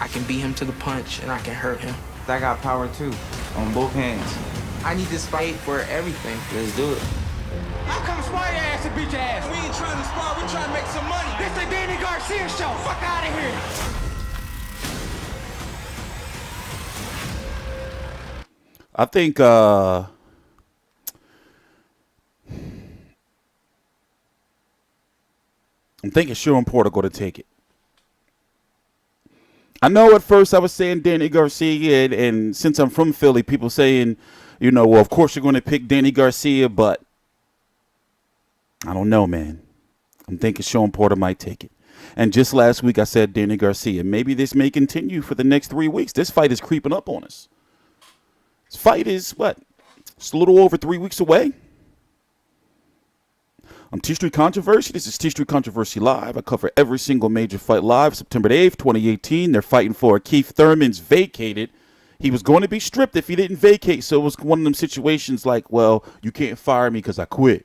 I can beat him to the punch and I can hurt him. I got power too, on both hands. I need this fight for everything. Let's do it. I'm coming spar your ass and beat your ass. We ain't trying to spar, we trying to make some money. This the Danny Garcia show. Fuck out of here. I think I'm thinking Shawn Porter going to take it. I know at first I was saying Danny Garcia, and since I'm from Philly, people saying, you know, well, of course you're going to pick Danny Garcia, but I don't know, man. I'm thinking Shawn Porter might take it. And just last week I said Danny Garcia. Maybe this may continue for the next 3 weeks. This fight is creeping up on us. This fight is, what? It's a little over 3 weeks away. I'm TstreeT Controversy. This is TstreeT Controversy Live. I cover every single major fight live. September 8th, 2018. They're fighting for Keith Thurman's vacated. He was going to be stripped if he didn't vacate. So it was one of them situations like, well, you can't fire me because I quit.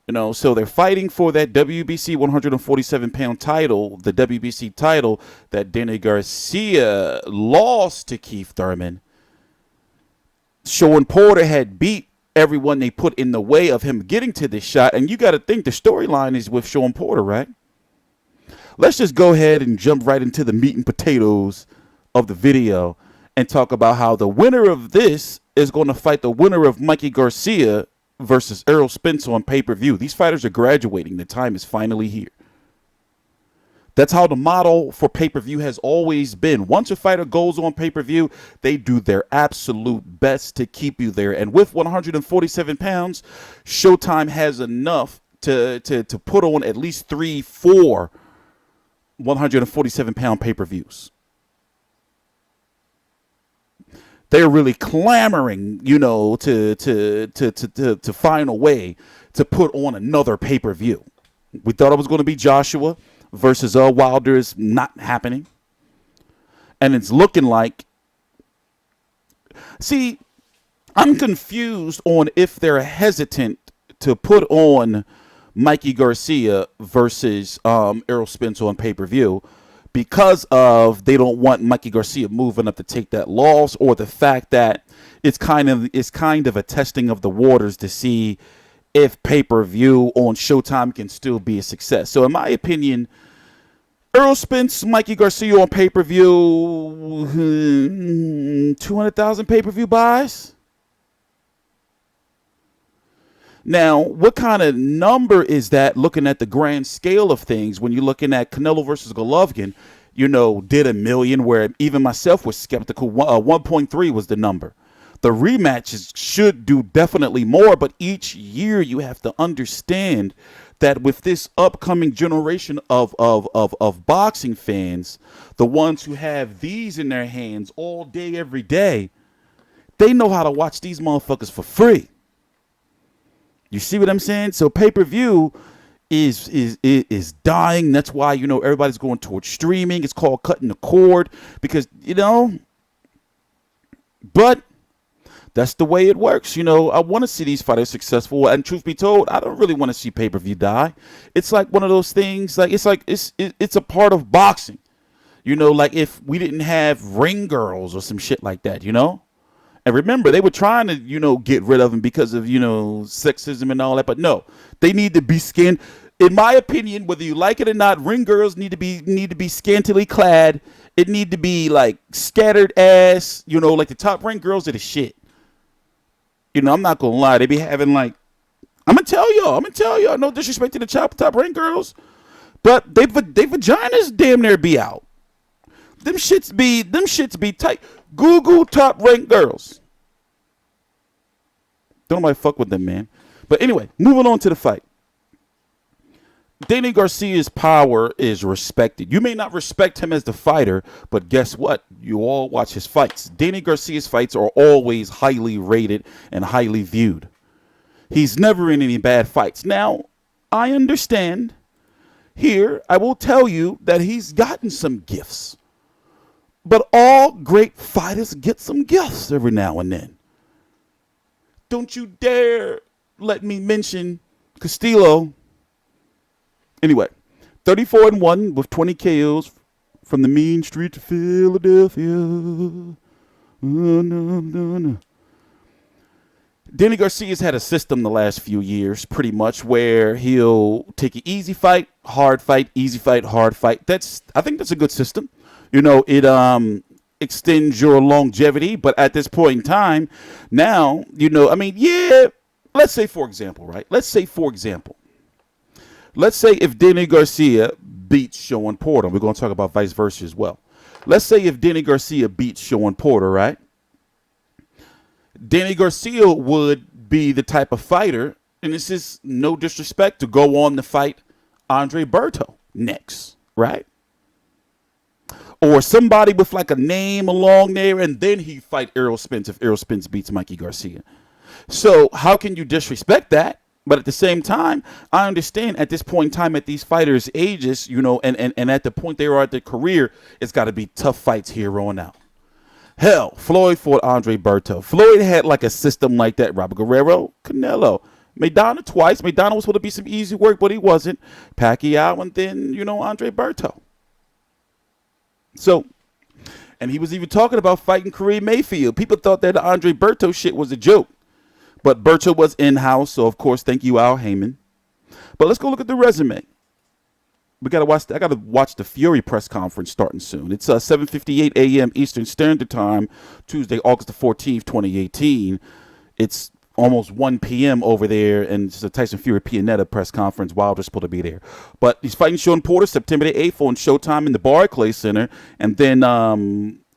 You know, so they're fighting for that WBC 147-pound title, the WBC title that Danny Garcia lost to Keith Thurman. Shawn Porter had beat everyone they put in the way of him getting to this shot. And you got to think the storyline is with Shawn Porter, right? Let's just go ahead and jump right into the meat and potatoes of the video and talk about how the winner of this is going to fight the winner of Mikey Garcia versus Spence on pay-per-view. These fighters are graduating. The time is finally here. That's how the model for pay-per-view has always been. Once a fighter goes on pay-per-view, they do their absolute best to keep you there. And with 147 pounds, Showtime has enough to put on at least 3-4 147-pound pay-per-views. They're really clamoring, you know, to find a way to put on another pay-per-view. We thought it was going to be Joshua versus Wilder. Is not happening. And it's looking like, see, I'm confused on if they're hesitant to put on Mikey Garcia versus Errol Spence on pay-per-view because of they don't want Mikey Garcia moving up to take that loss, or the fact that it's kind of a testing of the waters to see if pay-per-view on Showtime can still be a success. So in my opinion, Errol Spence, Mikey Garcia on pay-per-view, 200,000 pay-per-view buys. Now, what kind of number is that looking at the grand scale of things when you're looking at Canelo versus Golovkin, you know, did 1 million, where even myself was skeptical. 1.3 was the number. The rematches should do definitely more, but each year you have to understand that with this upcoming generation of boxing fans, the ones who have these in their hands all day, every day, they know how to watch these motherfuckers for free. You see what I'm saying? So pay-per-view is dying. That's why, you know, everybody's going towards streaming. It's called cutting the cord because, you know, but that's the way it works. You know, I want to see these fighters successful. And truth be told, I don't really want to see pay-per-view die. It's like one of those things, like it's a part of boxing. You know, like if we didn't have ring girls or some shit like that, you know? And remember, they were trying to, you know, get rid of them because of, you know, sexism and all that. But no, they need to be skinned. In my opinion, whether you like it or not, ring girls need to be scantily clad. It need to be like scattered ass. You know, like the top ring girls are the shit. You know, I'm not gonna lie. They be having like, I'm gonna tell y'all. No disrespect to the top ring girls, but they vaginas damn near be out. Them shits be tight. Google top ranked girls. Don't nobody fuck with them, man. But anyway, moving on to the fight. Danny Garcia's power is respected. You may not respect him as the fighter, but guess what? You all watch his fights. Danny Garcia's fights are always highly rated and highly viewed. He's never in any bad fights. Now, I understand. Here, I will tell you that he's gotten some gifts. But all great fighters get some gifts every now and then. Don't you dare let me mention Castillo. Anyway, 34-1 with 20 KOs, from the mean street to Philadelphia. Oh, no. Danny Garcia's had a system the last few years, pretty much, where he'll take an easy fight, hard fight, easy fight, hard fight. I think that's a good system. It extends your longevity, but at this point in time, now, let's say, for example, let's say if Danny Garcia beats Shawn Porter, we're going to talk about vice versa as well. Let's say if Danny Garcia beats Shawn Porter, right? Danny Garcia would be the type of fighter, and this is no disrespect, to go on to fight Andre Berto next, right? Or somebody with like a name along there, and then he fight Errol Spence if Errol Spence beats Mikey Garcia. So how can you disrespect that? But at the same time, I understand at this point in time, at these fighters' ages, and at the point they are at their career, it's got to be tough fights here on out. Hell, Floyd fought Andre Berto. Floyd had like a system like that. Robert Guerrero, Canelo. Maidana twice. Maidana was supposed to be some easy work, but he wasn't. Pacquiao, and then, Andre Berto. So, and he was even talking about fighting Kareem Mayfield. People thought that the Andre Berto shit was a joke. But Berto was in-house, so of course, thank you, Al Heyman. But let's go look at the resume. I gotta watch the Fury press conference starting soon. It's 7:58 a.m. Eastern Standard Time, Tuesday, August the 14th, 2018. It's almost 1 p.m. over there, and it's a Tyson Fury Pianetta press conference. Wilder's supposed to be there. But he's fighting Shawn Porter September the 8th on Showtime in the Barclays Center, and then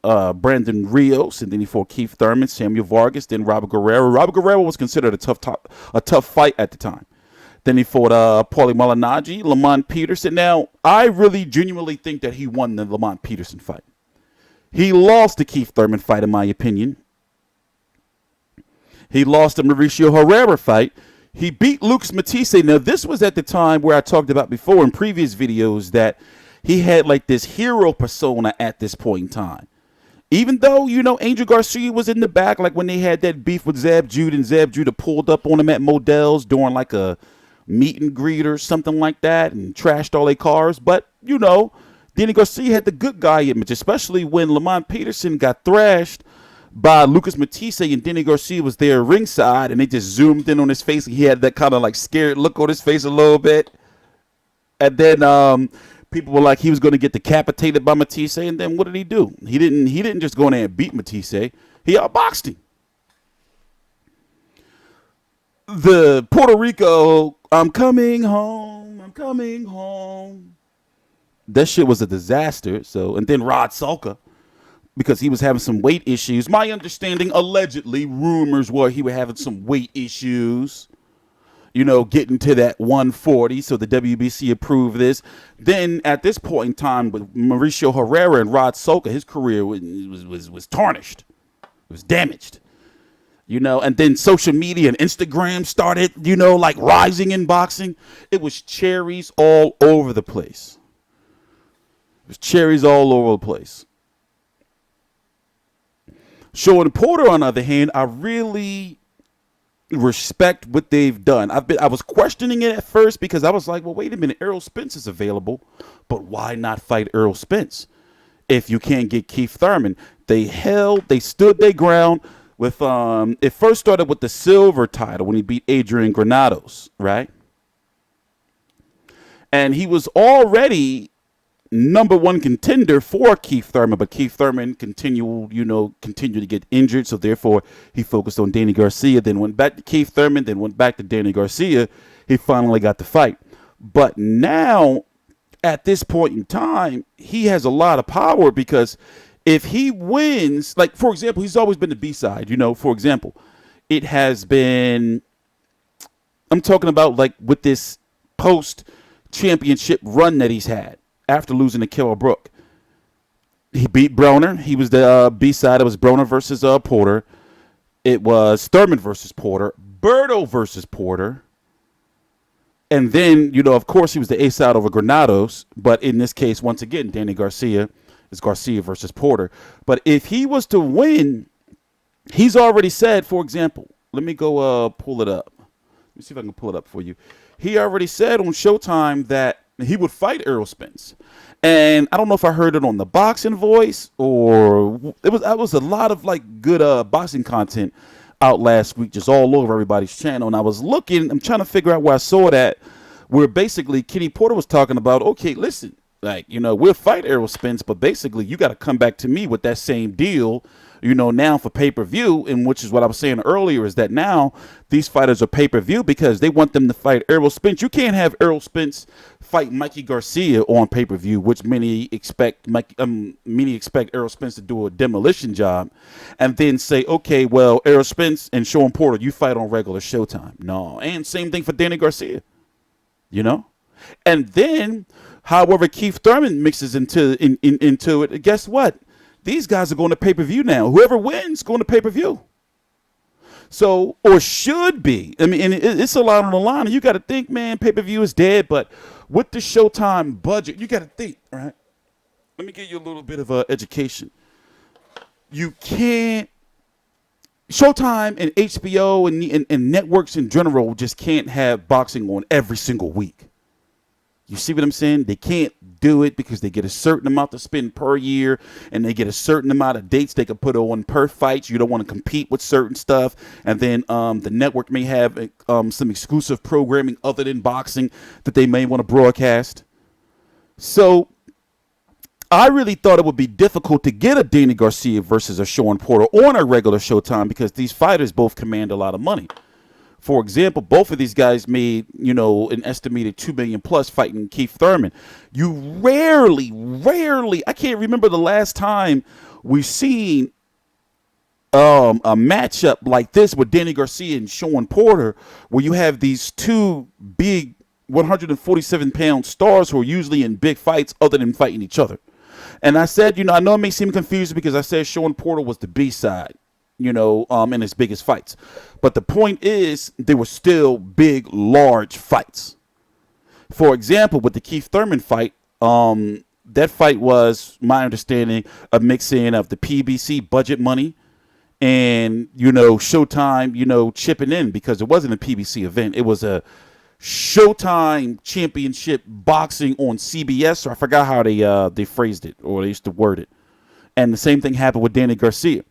Brandon Rios, and then he fought Keith Thurman, Samuel Vargas, then Robert Guerrero. Robert Guerrero was considered a tough fight at the time. Then he fought Paulie Malignaggi, Lamont Peterson. Now, I really genuinely think that he won the Lamont Peterson fight. He lost the Keith Thurman fight, in my opinion. He lost the Mauricio Herrera fight. He beat Lucas Matisse. Now, this was at the time where I talked about before in previous videos that he had like this hero persona at this point in time. Even though, Angel Garcia was in the back, like when they had that beef with Zab Judah, and Zab Judah pulled up on him at Modell's during like a meet and greet or something like that and trashed all their cars. But, Danny Garcia had the good guy image, especially when Lamont Peterson got thrashed by Lucas Matisse and Danny Garcia was there ringside, and they just zoomed in on his face, and he had that kind of like scared look on his face a little bit. And then people were like he was going to get decapitated by Matisse, and then what did he do? He didn't just go in there and beat Matisse. He outboxed him. The Puerto Rico, I'm coming home. That shit was a disaster. So, and then Rod Sulka, because he was having some weight issues. My understanding, allegedly, rumors were he was having some weight issues. Getting to that 140, so the WBC approved this. Then at this point in time, with Mauricio Herrera and Rod Sulka, his career was tarnished. It was damaged. And then social media and Instagram started, like rising in boxing. It was cherries all over the place. Shawn Porter, on the other hand, I really respect what they've done. I was questioning it at first because I was like, well, wait a minute, Errol Spence is available, but why not fight Errol Spence if you can't get Keith Thurman? They stood their ground with it first started with the silver title when he beat Adrian Granados, right? And he was already number one contender for Keith Thurman, but Keith Thurman continued to get injured, so therefore he focused on Danny Garcia, then went back to Keith Thurman, then went back to Danny Garcia. He finally got the fight. But now, at this point in time, he has a lot of power because if he wins, like, for example, he's always been the B-side, for example. It has been, I'm talking about like with this post-championship run that he's had after losing to Kell Brook. He beat Broner. He was the B-side. It was Broner versus Porter. It was Thurman versus Porter. Berto versus Porter. And then, of course, he was the A-side over Granados. But in this case, once again, Danny Garcia is Garcia versus Porter. But if he was to win, he's already said, for example, let me go pull it up. Let me see if I can pull it up for you. He already said on Showtime that he would fight Errol Spence. And I don't know if I heard it on the Boxing Voice or it was a lot of like good boxing content out last week, just all over everybody's channel. And I was looking, I'm trying to figure out where I saw that, where basically Kenny Porter was talking about, okay, listen, like, you know, we'll fight Errol Spence, but basically you got to come back to me with that same deal, you know, now for pay-per-view, and which is what I was saying earlier, is that now these fighters are pay-per-view because they want them to fight Errol Spence. You can't have Errol Spence fight Mikey Garcia on pay-per-view, which many expect Errol Spence to do a demolition job, and then say, okay, well, Errol Spence and Shawn Porter, you fight on regular Showtime. No, and same thing for Danny Garcia, you know? And then, however, Keith Thurman mixes into it, guess what? These guys are going to pay-per-view now. Whoever wins going to pay-per-view. So, or should be. I mean, and it's a lot on the line. And you got to think, man, pay-per-view is dead. But with the Showtime budget, you got to think, all right? Let me give you a little bit of education. You can't, Showtime and HBO and networks in general just can't have boxing on every single week. You see what I'm saying? They can't do it because they get a certain amount to spend per year, and they get a certain amount of dates they can put on per fight. You don't want to compete with certain stuff. And then the network may have some exclusive programming other than boxing that they may want to broadcast. So I really thought it would be difficult to get a Danny Garcia versus a Shawn Porter on a regular Showtime because these fighters both command a lot of money. For example, both of these guys made, you know, an estimated $2 million plus fighting Keith Thurman. You rarely, I can't remember the last time we've seen a matchup like this with Danny Garcia and Shawn Porter, where you have these two big 147-pound stars who are usually in big fights other than fighting each other. And I said, you know, I know it may seem confusing because I said Shawn Porter was the B-side, you know, in his biggest fights. But the point is, they were still big, large fights. For example, with the Keith Thurman fight, that fight was, my understanding, a mix-in of the PBC budget money and, you know, Showtime, you know, chipping in because it wasn't a PBC event. It was a SHOWTIME Championship Boxing on CBS, or I forgot how they phrased it, or they used to word it. And the same thing happened with Danny Garcia.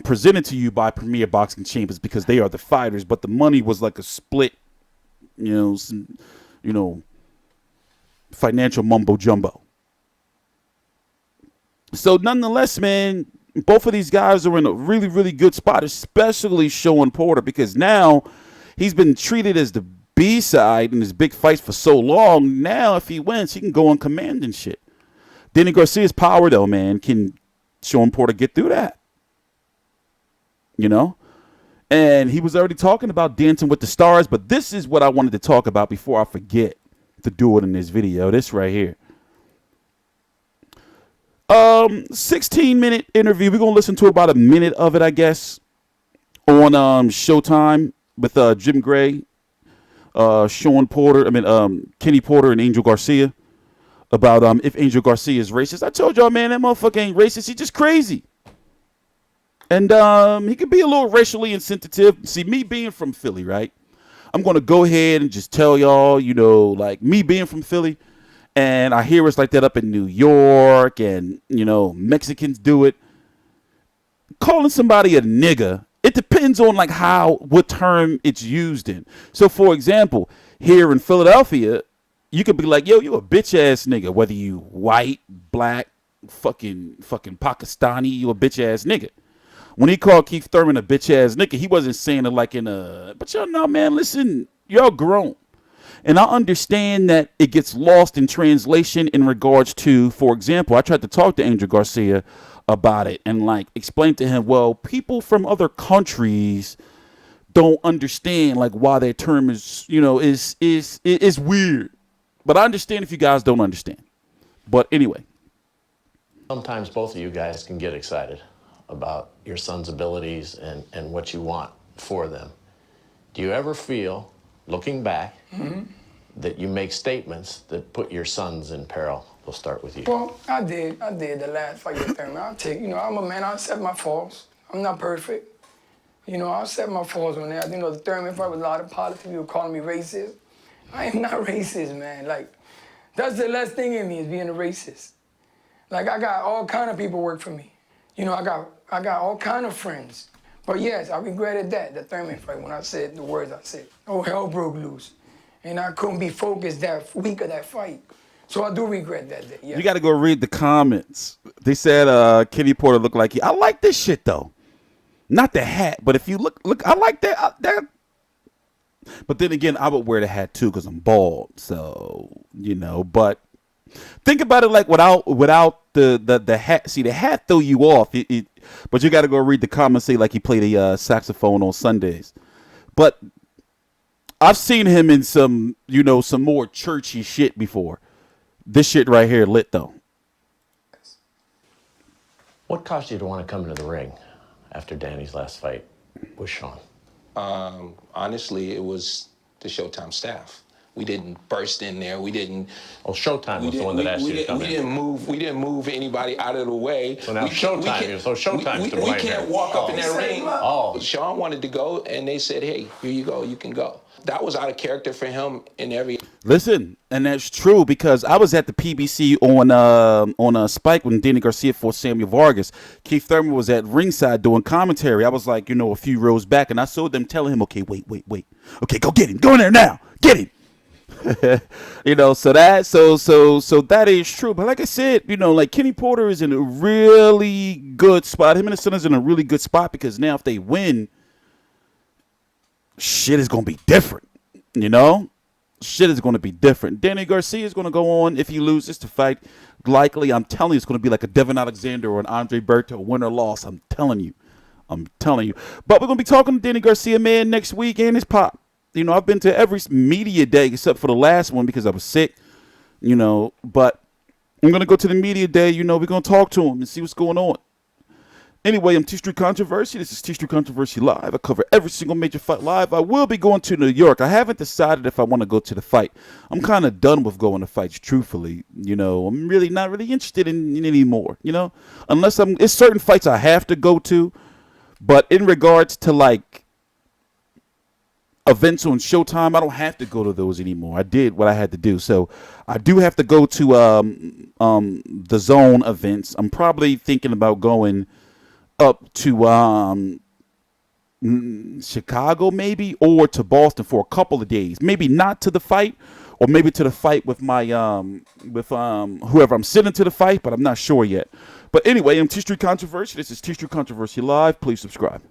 Presented to you by Premier Boxing Chambers because they are the fighters, but the money was like a split, you know, financial mumbo jumbo. So nonetheless, man, both of these guys are in a really, really good spot, especially Shawn Porter, because now he's been treated as the B-side in his big fights for so long. Now, if he wins, he can go on command and shit. Danny Garcia's power, though, man, can Shawn Porter get through that? You know, and he was already talking about Dancing with the Stars, but this is what I wanted to talk about before I forget to do it in this video. This right here. 16-minute interview. We're gonna listen to about a minute of it, I guess, on Showtime with Jim Gray, Shawn Porter. Kenny Porter and Angel Garcia about if Angel Garcia is racist. I told y'all, man, that motherfucker ain't racist. He's just crazy. And he could be a little racially insensitive. See, me being from Philly, right? I'm going to go ahead and just tell y'all, you know, like me being from Philly, and I hear it's like that up in New York, and, you know, Mexicans do it. Calling somebody a nigga, it depends on, like, what term it's used in. So, for example, here in Philadelphia, you could be like, yo, you a bitch-ass nigga, whether you white, black, fucking Pakistani, you a bitch-ass nigga. When he called Keith Thurman a bitch-ass nigga, he wasn't saying it like in a, but y'all know, man, listen, y'all grown. And I understand that it gets lost in translation in regards to, for example, I tried to talk to Angel Garcia about it and, like, explain to him, well, people from other countries don't understand, like, why their term is, you know, is weird. But I understand if you guys don't understand. But anyway. Sometimes both of you guys can get excited about your son's abilities and what you want for them. Do you ever feel, looking back, that you make statements that put your sons in peril? We'll start with you. Well, I did the last fight with Thurman. I'll take, you know, I'm a man, I'll accept my faults. I'm not perfect. You know, I'll accept my faults on that. You know, the Thurman fight was a lot of politics. People calling me racist. I am not racist, man. Like, That's the last thing in me is being a racist. Like I got all kind of people work for me. You know, I got all kind of friends. But yes, I regretted that, the Thurman fight, when I said the words I said. Oh, hell broke loose. And I couldn't be focused that week of that fight. So I do regret that day, yeah. You got to go read the comments. They said Kenny Porter looked like I like this shit, though. Not the hat, but if you look, I like that. But then again, I would wear the hat, too, because I'm bald. So, you know, but think about it like without the hat. See, the hat throw you off. But you got to go read the comments, say like he played a saxophone on Sundays. But I've seen him in some, you know, some more churchy shit before. This shit right here lit, though. What caused you to want to come into the ring after Danny's last fight with Shawn? Honestly, it was the Showtime staff. We didn't burst in there. We didn't. Well, Showtime was the one that asked you to come in. We didn't move anybody out of the way. So now Showtime's to blame. We can't walk up in that ring. Oh. Shawn wanted to go, and they said, "Hey, here you go. You can go." That was out of character for him in every. Listen, and that's true because I was at the PBC on Spike when Danny Garcia fought Samuel Vargas. Keith Thurman was at ringside doing commentary. I was like, you know, a few rows back, and I saw them telling him, "Okay, wait. Okay, go get him. Go in there now. Get him." You know, so that is true. But like I said, you know, like Kenny Porter is in a really good spot. Him and his son is in a really good spot because now if they win, shit is gonna be different. You know, shit is gonna be different. Danny Garcia is gonna go on if he loses to fight. Likely, I'm telling you, it's gonna be like a Devin Alexander or an Andre Berto, win or loss. I'm telling you. But we're gonna be talking to Danny Garcia, man, next week and his pop. You know, I've been to every media day except for the last one because I was sick, you know, but I'm going to go to the media day. You know, we're going to talk to him and see what's going on. Anyway, I'm TstreeT Controversy. This is TstreeT Controversy Live. I cover every single major fight live. I will be going to New York. I haven't decided if I want to go to the fight. I'm kind of done with going to fights, truthfully. You know, I'm really not really interested in anymore, you know, unless it's certain fights I have to go to. But in regards to like events on Showtime, I don't have to go to those anymore. I did what I had to do. So I do have to go to the Zone events. I'm probably thinking about going up to Chicago maybe, or to Boston for a couple of days. Maybe not to the fight, or maybe to the fight with my whoever I'm sitting to the fight, but I'm not sure yet. But anyway, I'm TstreeT Controversy. This is TstreeT Controversy Live. Please subscribe.